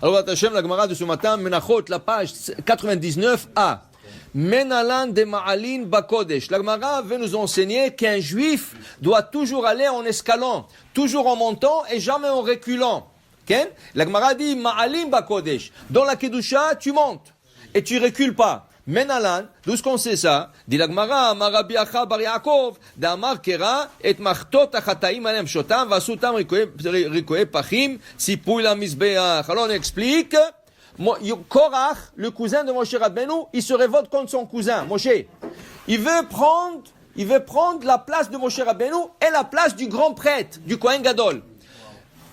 Alors, Hashem, la Gemara de ce matin, Menachot, la page 99a. Menalan de Ma'alin Bakodesh. La Gemara veut nous enseigner qu'un juif doit toujours aller en escalant, toujours en montant et jamais en reculant. Okay? La Gemara dit Ma'alin Bakodesh. Dans la Kedusha, tu montes et tu recules pas. Menalan, d'où est-ce qu'on sait ça? Dit la Gemara, Marabi Acha Bar Yaakov, d'Amar Kera, et Machtot Achataim Alem Shotam, Vasutam Rikoe Pachim, Sipouy la Mizbeach. Alors on explique, Korach, le cousin de Moshe Rabbeinu, il se révolte contre son cousin, Moshe. Il veut prendre la place de Moshe Rabbeinu et la place du grand prêtre, du Kohen Gadol.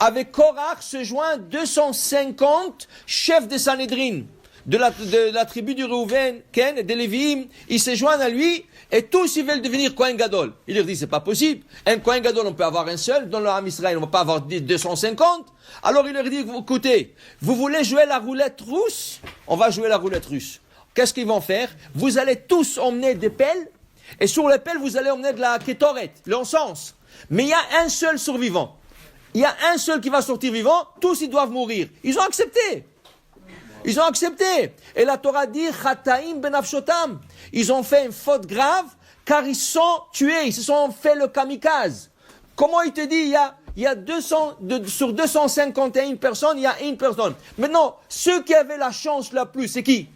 Avec Korach se joint 250 chefs de Sanhedrin. De la tribu du Reuven, Ken et des Lévi'im, ils se joignent à lui et tous ils veulent devenir Kohen Gadol. Il leur dit c'est pas possible. Un Kohen Gadol on peut avoir un seul, dans le Ham Israël on va pas avoir 250. Alors il leur dit écoutez, vous voulez jouer la roulette russe? On va jouer la roulette russe. Qu'est-ce qu'ils vont faire? Vous allez tous emmener des pelles et sur les pelles vous allez emmener de la kétoret, l'encens. Mais il y a un seul survivant. Il y a un seul qui va sortir vivant, tous ils doivent mourir. Ils ont accepté. Ils ont accepté. Et la Torah dit, Chataim benafshotam. Ils ont fait une faute grave, car ils sont tués. Ils se sont fait le kamikaze. Comment il te dit, il y a sur 251 personnes, il y a une personne. Maintenant, ceux qui avaient la chance la plus, c'est qui?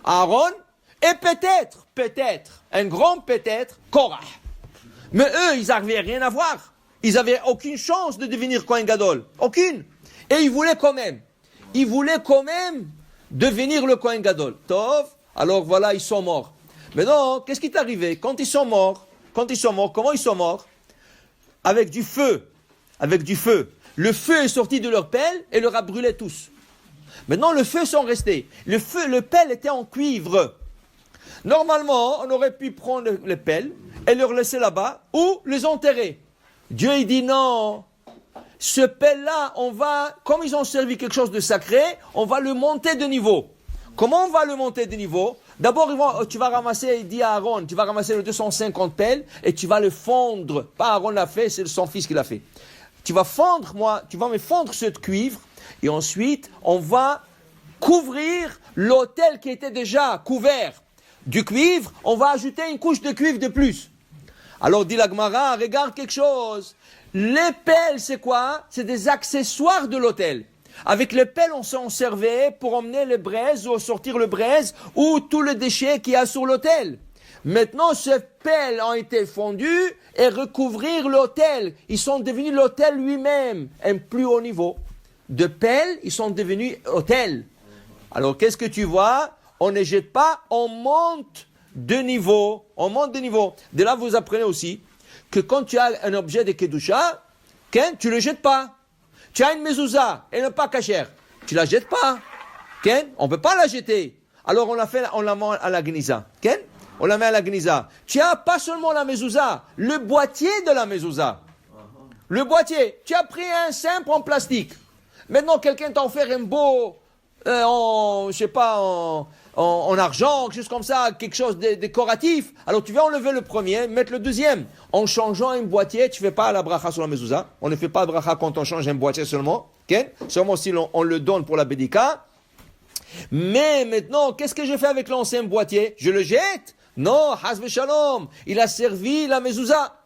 Aaron, et peut-être, un grand peut-être, Korah. Mais eux, ils n'avaient rien à voir. Ils n'avaient aucune chance de devenir Kohen Gadol. Aucune. Et ils voulaient quand même devenir le Kohen Gadol. Tov, alors voilà, ils sont morts. Mais non, qu'est-ce qui est arrivé? Quand ils sont morts, comment ils sont morts? Avec du feu. Le feu est sorti de leur pelle et leur a brûlé tous. Maintenant, le feu sont restés. Le pelle était en cuivre. Normalement, on aurait pu prendre les pelles et les laisser là-bas ou les enterrer. Dieu, il dit non. Ce pelle-là, comme ils ont servi quelque chose de sacré, on va le monter de niveau. Comment on va le monter de niveau? D'abord, tu vas ramasser, il dit à Aaron, tu vas ramasser les 250 pelles et tu vas le fondre. Pas Aaron l'a fait, c'est son fils qui l'a fait. Tu vas me fondre ce cuivre et ensuite, on va couvrir l'autel qui était déjà couvert du cuivre. On va ajouter une couche de cuivre de plus. Alors, dit la Gemara, regarde quelque chose. Les pelles, c'est quoi? C'est des accessoires de l'autel. Avec les pelles, on s'en servait pour emmener les braises ou sortir le braise ou tout le déchet qu'il y a sur l'autel. Maintenant, ces pelles ont été fondues et recouvrir l'autel. Ils sont devenus l'autel lui-même, un plus haut niveau. De pelles, ils sont devenus autel. Alors, qu'est-ce que tu vois? On ne jette pas, on monte de niveau. De là, vous apprenez aussi que quand tu as un objet de Kedusha, tu ne le jettes pas. Tu as une mezouza, elle n'est pas cachère. Tu ne la jettes pas. On ne peut pas la jeter. Alors on la met à la Geniza. On la met à la Geniza. Tu as pas seulement la mezouza, le boîtier de la mezouza. Le boîtier. Tu as pris un simple en plastique. Maintenant, quelqu'un t'a offert un beau, en argent, quelque chose comme ça, quelque chose de décoratif. Alors tu vas enlever le premier, mettre le deuxième. En changeant un boîtier, tu ne fais pas la bracha sur la mezouza. On ne fait pas de bracha quand on change un boîtier seulement. Seulement si on le donne pour la bédika. Mais maintenant, qu'est-ce que je fais avec l'ancien boîtier? Je le jette? Non, hasve shalom. Il a servi la mezouza.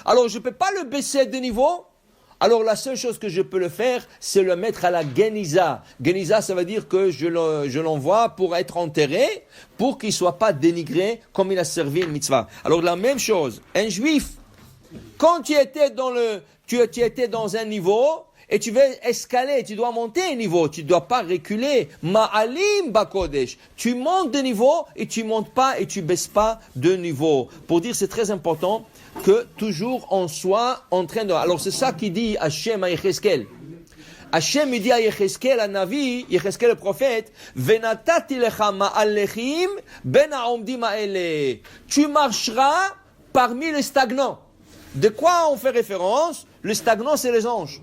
Alors je ne peux pas le baisser de niveau. Alors la seule chose que je peux le faire, c'est le mettre à la Geniza. Geniza, ça veut dire que je l'envoie pour être enterré, pour qu'il ne soit pas dénigré comme il a servi une mitzvah. Alors la même chose, un juif, quand tu étais dans un niveau et tu veux escaler, tu dois monter un niveau, tu ne dois pas reculer. Ma'alim bakodesh. Tu montes de niveau et tu montes pas et tu baisses pas de niveau. Pour dire, c'est très important que toujours on soit en train de... Alors c'est ça qui dit Hachem à Yecheskel. Hachem dit à Yecheskel, à Navi, Yecheskel le prophète, Venatati lecha ma'alechim ben ha'omdim ha'ele. Tu marcheras parmi les stagnants. De quoi on fait référence? Le stagnant, c'est les anges.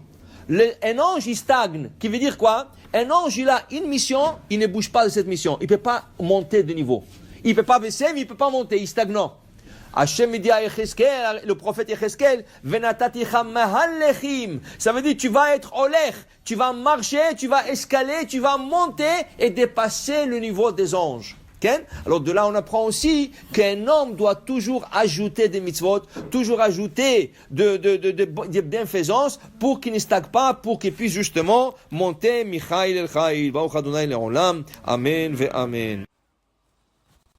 Un ange, il stagne. Qui veut dire quoi? Un ange, il a une mission, il ne bouge pas de cette mission. Il ne peut pas monter de niveau. Il ne peut pas baisser, mais il ne peut pas monter. Il est stagnant. Hachem dit à Yecheskel, le prophète Yecheskel, Venataticha mahallechim. Ça veut dire tu vas être olech, tu vas marcher, tu vas escaler, tu vas monter et dépasser le niveau des anges. Okay? Alors de là on apprend aussi qu'un homme doit toujours ajouter des mitzvot, toujours ajouter de bienfaisances pour qu'il ne stagne pas, pour qu'il puisse justement monter Michael el Chaïl. Baruch Adonai le'olam. Amen ve amen.